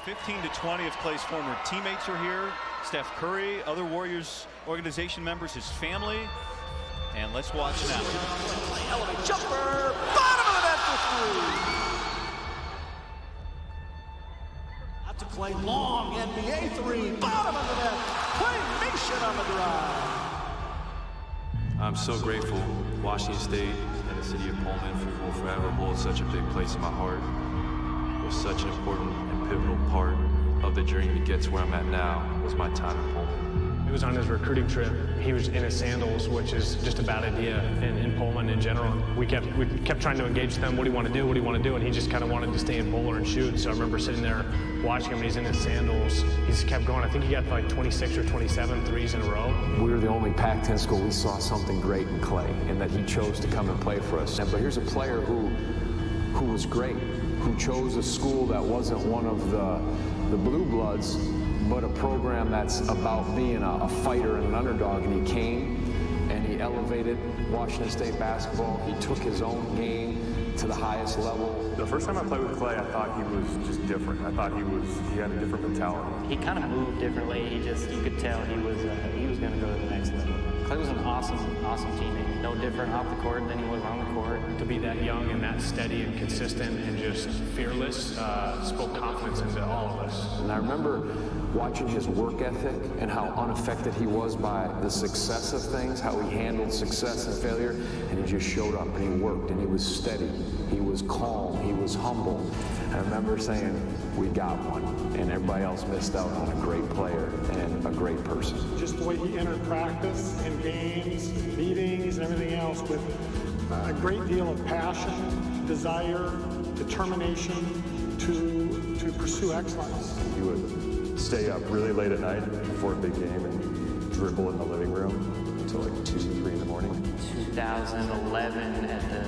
15 to 20 of Klay's former teammates are here. Steph Curry, other Warriors organization members, his family. And let's watch now. Elevate jumper, bottom of the net for three. Out to Klay, long NBA three, bottom of the net. Klay Nation on the drive. I'm so grateful. Washington State and the city of Pullman will forever hold such a big place in my heart. It was such an important and pivotal part of the journey to get to where I'm at now was my time in Pullman. It was on his recruiting trip. He was in his sandals, which is just a bad idea in Pullman in general. We kept trying to engage them. What do you want to do? What do you want to do? And he just kind of wanted to stay in Bowler and shoot. So I remember sitting there watching him. He's in his sandals. He just kept going. I think he got like 26 or 27 threes in a row. We were the only Pac-10 school. We saw something great in Klay, and that he chose to come and play for us. But here's a player who was great, who chose a school that wasn't one of the blue bloods, but a program that's about being a fighter and an underdog. And he came and he elevated Washington State basketball. He took his own game to the highest level. The first time I played with Klay, I thought he was just different. I thought he had a different mentality. He kind of moved differently. You could tell he was going to go to the next level. Klay was an awesome teammate. No different off the court than he was on the court. To be that young and that steady and consistent and just fearless spoke confidence into all of us. And I remember watching his work ethic and how unaffected he was by the success of things, how he handled success and failure, and he just showed up and he worked and he was steady, he was calm, he was humble. I remember saying, we got one, and everybody else missed out on a great player and a great person. Just the way he entered practice and games, meetings, and everything else with a great deal of passion, desire, determination to pursue excellence. He would stay up really late at night before a big game and dribble in the living room until like 2 or 3 in the morning. 2011 at the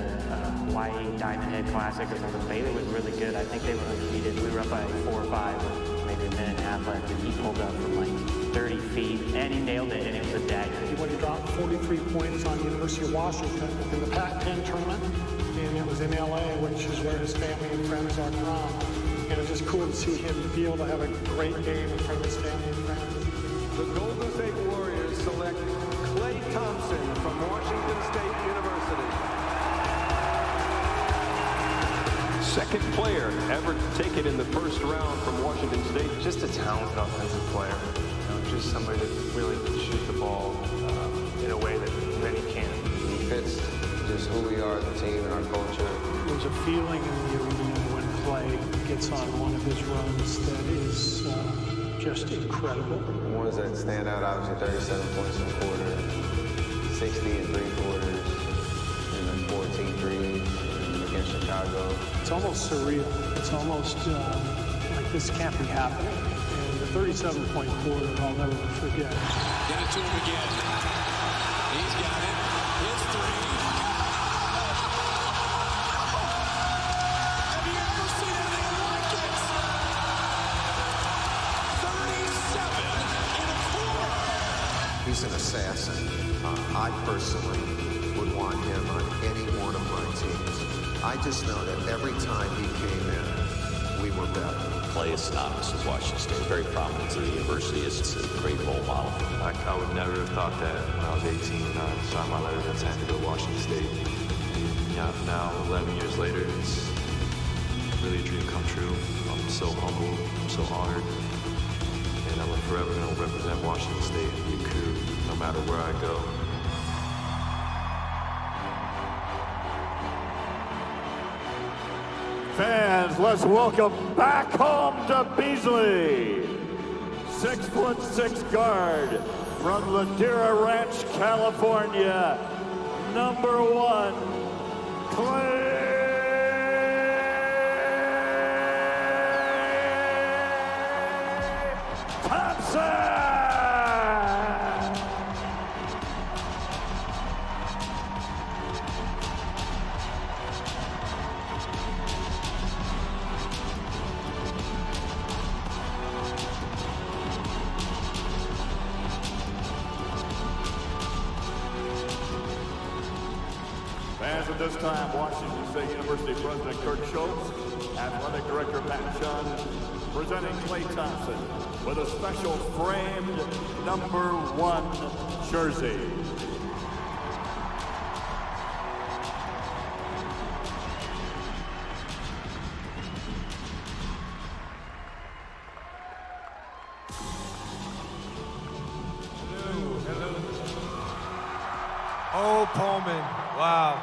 Hawaii Diamond Head Classic or something, Bailey was really good. I think they were undefeated. We were up by 4 or 5, with maybe a minute and a half left, and he pulled up from like 30 feet, and he nailed it, and it was a dagger. When he dropped 43 points on University of Washington in the Pac-10 tournament, and it was in LA, which is where his family and friends are from. And it was just cool to see him be able to have a great game in front of his family and friends. The Golden State Warriors select Klay Thompson from Washington State University. Second player ever taken in the first round from Washington State. Just a talented offensive player. Just somebody that really can shoot the ball in a way that many can't. He fits just who we are as a team and our culture. There's a feeling in the arena when Klay gets on one of his runs that is just incredible. The ones that stand out, obviously 37 points in a quarter, 60 in 3 quarters, and then 14 threes against Chicago. It's almost surreal. It's almost like this can't be happening. And the 37-point quarter, I'll never forget. Get it to him again. He's got it. His three. Have you ever seen anything like it? 37 in a quarter. He's an assassin. I personally would want him on any one of my teams. I just know that every time he came in, we were better. Klay is synonymous with Washington State, very prominent to the university. It's a great role model. I would never have thought that when I was 18 and I signed my letter of intent to go to Washington State. Now, 11 years later, it's really a dream come true. I'm so humbled, I'm so honored, and I'm forever going to represent Washington State and be a crew no matter where I go. Fans, let's welcome back home to Beasley, 6'6" guard from Ladera Ranch, California, #1, Klay Thompson. Fans, at this time, Washington State University President Kurt Schultz, Athletic Director Pat Chun, presenting Klay Thompson with a special framed #1 jersey. Oh, Pullman, wow.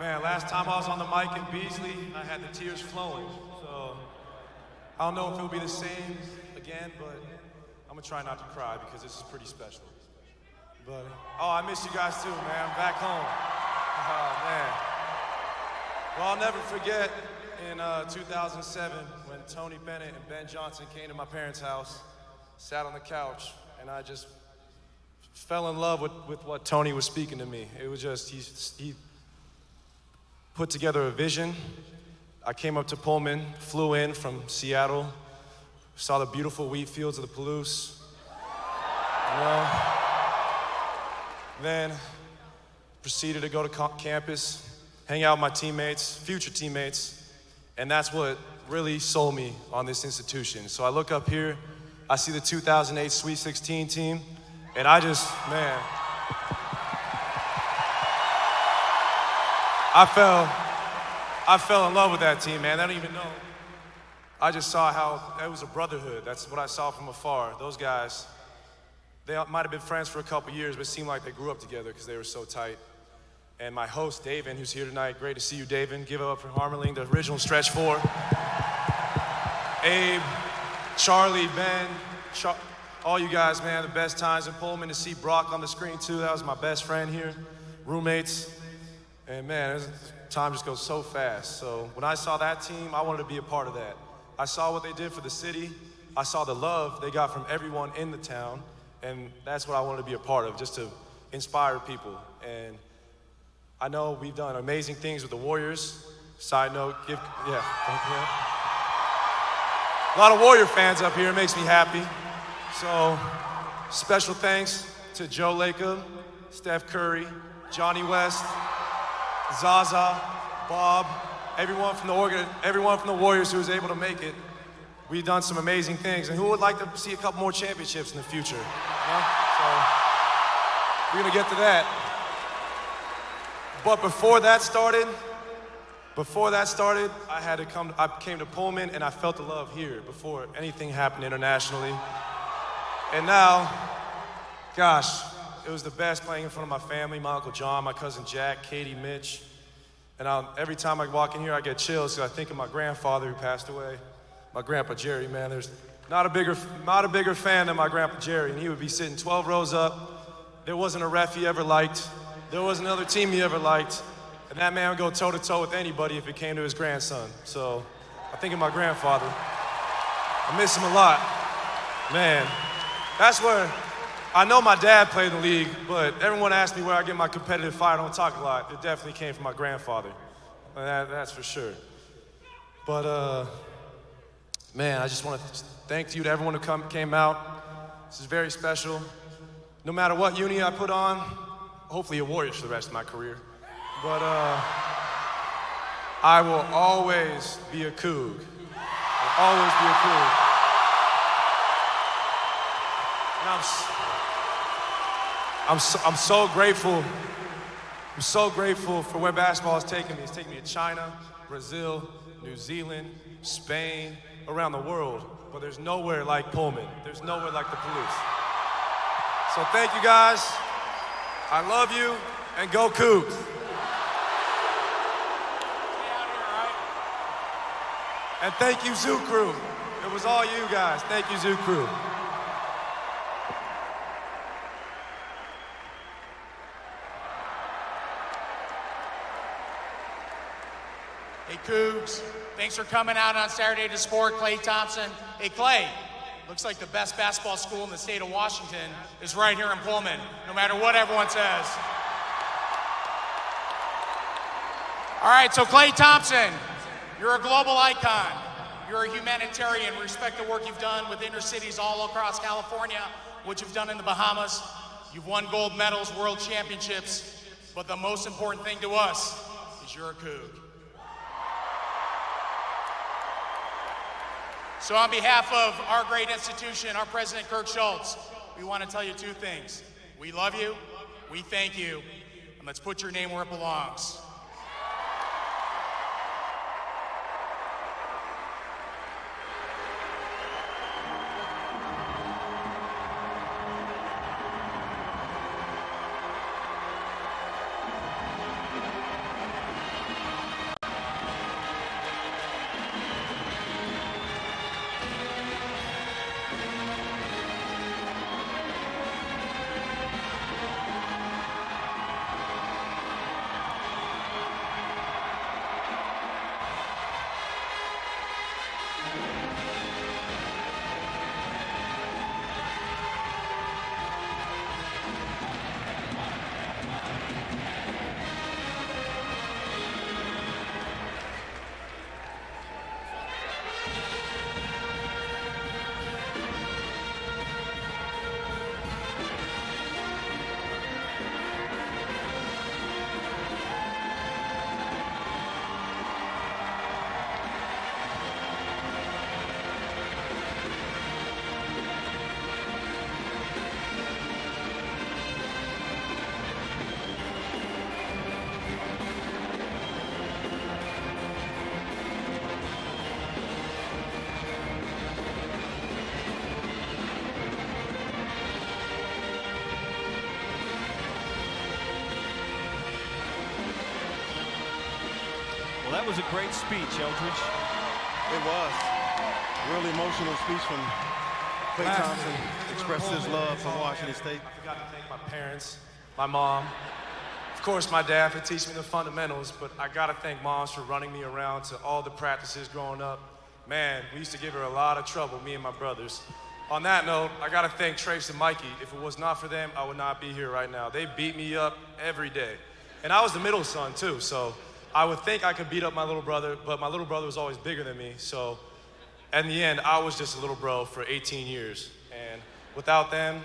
Man, last time I was on the mic in Beasley, I had the tears flowing. So I don't know if it'll be the same again, but I'm gonna try not to cry because this is pretty special. But, oh, I miss you guys too, man. I'm back home. Oh, man. Well, I'll never forget in 2007 when Tony Bennett and Ben Johnson came to my parents' house, sat on the couch, and I just fell in love with what Tony was speaking to me. It was just, he put together a vision. I came up to Pullman, flew in from Seattle, saw the beautiful wheat fields of the Palouse. You know? Then proceeded to go to campus, hang out with my teammates, future teammates, and that's what really sold me on this institution. So I look up here, I see the 2008 Sweet 16 team, and I just, man, I fell in love with that team, man. I don't even know. I just saw how it was a brotherhood. That's what I saw from afar. Those guys, they might have been friends for a couple years, but it seemed like they grew up together because they were so tight. And my host, David, who's here tonight, great to see you, David. Give it up for Harmerling, the original stretch four. Abe, Charlie, Ben, all you guys, man, the best times in Pullman. To see Brock on the screen too, that was my best friend here, roommates. And man, time just goes so fast. So when I saw that team, I wanted to be a part of that. I saw what they did for the city. I saw the love they got from everyone in the town. And that's what I wanted to be a part of, just to inspire people. And I know we've done amazing things with the Warriors. Side note, thank you. A lot of Warrior fans up here, it makes me happy. So, special thanks to Joe Lacob, Steph Curry, Johnny West, Zaza, Bob, everyone from the Warriors who was able to make it. We've done some amazing things, and who would like to see a couple more championships in the future? You know? So, we're gonna get to that. But before that started, I came to Pullman and I felt the love here before anything happened internationally. And now, gosh, it was the best playing in front of my family, my Uncle John, my cousin Jack, Katie, Mitch. And every time I walk in here, I get chills because I think of my grandfather who passed away. My grandpa Jerry, man, there's not a bigger fan than my grandpa Jerry. And he would be sitting 12 rows up. There wasn't a ref he ever liked. There wasn't another team he ever liked. And that man would go toe-to-toe with anybody if it came to his grandson. So I think of my grandfather. I miss him a lot. Man, that's where, I know my dad played in the league, but everyone asks me where I get my competitive fire. I don't talk a lot. It definitely came from my grandfather. That's for sure. But, man, I just want to thank you to everyone who came out. This is very special. No matter what uni I put on, hopefully a Warriors for the rest of my career. But I will always be a Coug. I'll always be a Coug. And I'm so grateful. I'm so grateful for where basketball has taken me. It's taken me to China, Brazil, New Zealand, Spain, around the world. But there's nowhere like Pullman. There's nowhere like the Palouse. So thank you guys. I love you, and go Cougs. And thank you, Zoo Crew. It was all you guys. Thank you, Zoo Crew. Hey, Cougs, thanks for coming out on Saturday to support Klay Thompson. Hey, Klay, looks like the best basketball school in the state of Washington is right here in Pullman, no matter what everyone says. All right, so Klay Thompson, you're a global icon. You're a humanitarian. Respect the work you've done with inner cities all across California, what you've done in the Bahamas. You've won gold medals, world championships, but the most important thing to us is you're a Coug. So on behalf of our great institution, our president, Kirk Schultz, we want to tell you two things. We love you, we thank you, and let's put your name where it belongs. Well, that was a great speech, Eldridge. It was. Really emotional speech from Klay Thompson. Expressed his love for Washington State. I forgot to thank my parents, my mom, of course my dad for teaching me the fundamentals, but I gotta thank moms for running me around to all the practices growing up. Man, we used to give her a lot of trouble, me and my brothers. On that note, I gotta thank Trace and Mikey. If it was not for them, I would not be here right now. They beat me up every day. And I was the middle son too, so I would think I could beat up my little brother, but my little brother was always bigger than me, so in the end, I was just a little bro for 18 years. And without them,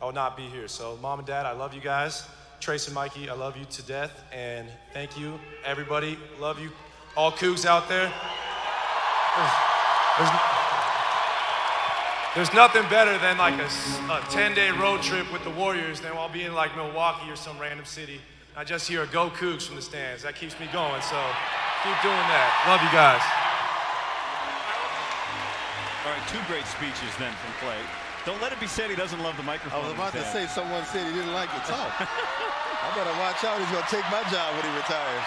I would not be here. So Mom and Dad, I love you guys. Trace and Mikey, I love you to death. And thank you, everybody. Love you, all Cougs out there. There's nothing better than like a 10-day road trip with the Warriors than while being like Milwaukee or some random city. I just hear a go Cougs from the stands. That keeps me going, so keep doing that. Love you guys. All right, two great speeches then from Klay. Don't let it be said he doesn't love the microphone. I was about to say someone said he didn't like to talk. I better watch out. He's going to take my job when he retires.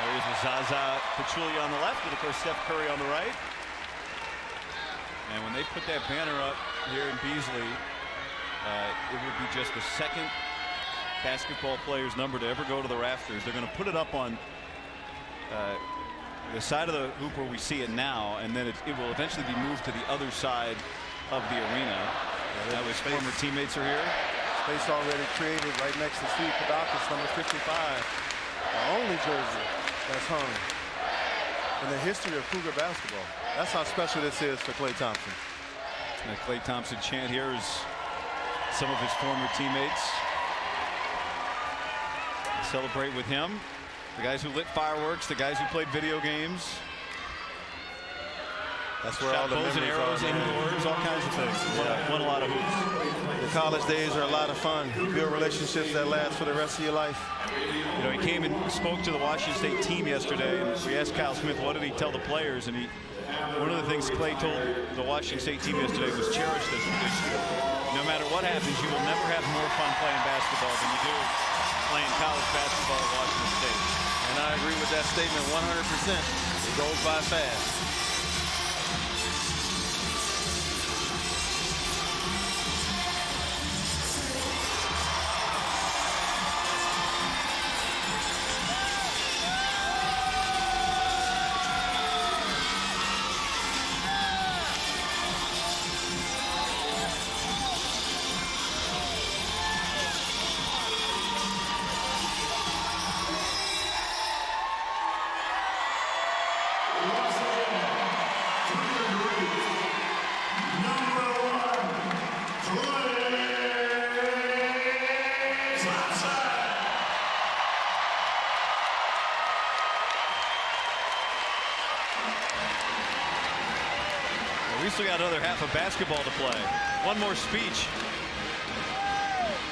There is Zaza Pachulia on the left, and of course Steph Curry on the right. And when they put that banner up here in Beasley, it would be just the second basketball player's number to ever go to the rafters. They're going to put it up on the side of the hoop where we see it now, and then it will eventually be moved to the other side of the arena. Now his former teammates are here. Space already created right next to Steve Padakis, number 55. The only jersey that's hung in the history of Cougar basketball. That's how special this is for Klay Thompson. The Klay Thompson chant here is some of his former teammates. Celebrate with him. The guys who lit fireworks, the guys who played video games. That's where all the bows and arrows indoors, all kinds of things. Won a lot of hoops. The college days are a lot of fun. You build relationships that last for the rest of your life. You know, he came and spoke to the Washington State team yesterday, and we asked Kyle Smith, what did he tell the players? And one of the things Klay told the Washington State team yesterday was cherish this tradition. No matter what happens, you will never have more fun playing basketball than you do playing college basketball at Washington State. And I agree with that statement 100%. It goes by fast. got another half of basketball to play. One more speech.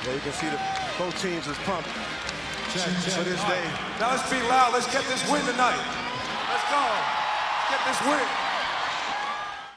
Yeah, you can see both teams is pumped for this day. Now let's be loud. Let's get this win tonight. Let's go. Let's get this win.